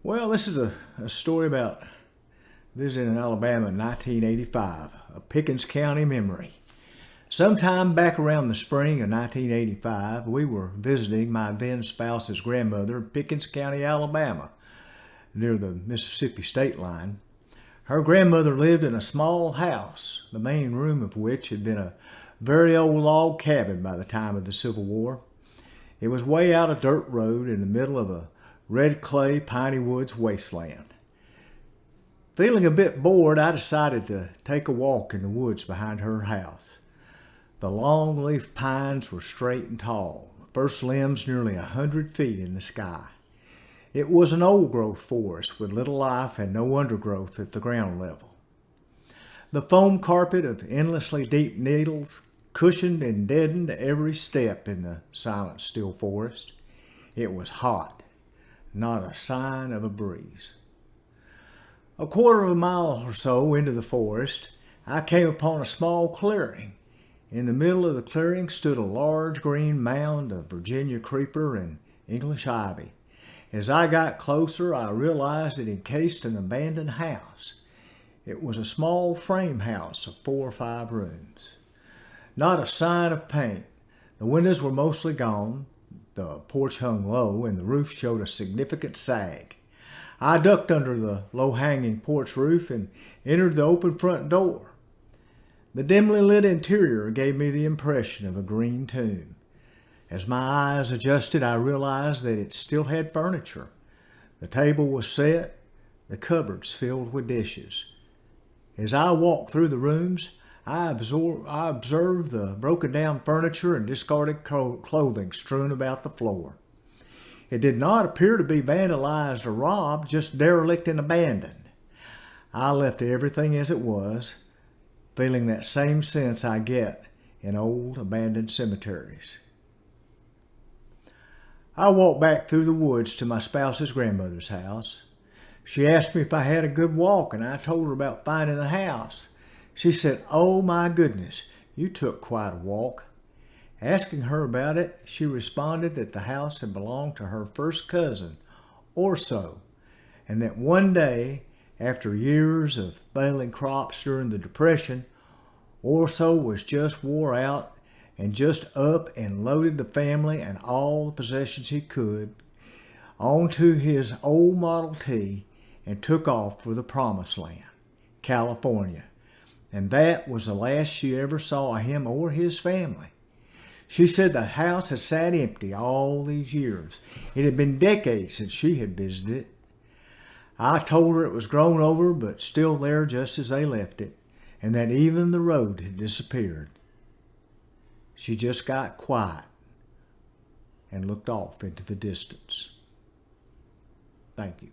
Well, this is a story about visiting Alabama in 1985, a Pickens County memory. Sometime back around the spring of 1985, we were visiting my then spouse's grandmother in Pickens County, Alabama, near the Mississippi state line. Her grandmother lived in a small house, the main room of which had been a very old log cabin by the time of the Civil War. It was way out a dirt road in the middle of a red clay piney woods wasteland. Feeling a bit bored, I decided to take a walk in the woods behind her house. The long-leaf pines were straight and tall, the first limbs nearly 100 feet in the sky. It was an old-growth forest with little life and no undergrowth at the ground level. The foam carpet of endlessly deep needles cushioned and deadened every step in the silent, still forest. It was hot, not a sign of a breeze. A quarter of a mile or so into the forest, I came upon a small clearing. In the middle of the clearing stood a large green mound of Virginia creeper and English ivy. As I got closer, I realized it encased an abandoned house. It was a small frame house of 4 or 5 rooms. Not a sign of paint. The windows were mostly gone. The porch hung low, and the roof showed a significant sag. I ducked under the low-hanging porch roof and entered the open front door. The dimly lit interior gave me the impression of a green tomb. As my eyes adjusted, I realized that it still had furniture. The table was set, the cupboards filled with dishes. As I walked through the rooms, I observed the broken-down furniture and discarded clothing strewn about the floor. It did not appear to be vandalized or robbed, just derelict and abandoned. I left everything as it was, feeling that same sense I get in old abandoned cemeteries. I walked back through the woods to my spouse's grandmother's house. She asked me if I had a good walk, and I told her about finding the house. She said, "Oh my goodness, you took quite a walk." Asking her about it, she responded that the house had belonged to her first cousin, Orso, and that one day, after years of failing crops during the Depression, Orso was just wore out and just up and loaded the family and all the possessions he could onto his old Model T and took off for the Promised Land, California. And that was the last she ever saw of him or his family. She said the house had sat empty all these years. It had been decades since she had visited it. I told her it was grown over, but still there just as they left it, and that even the road had disappeared. She just got quiet and looked off into the distance. Thank you.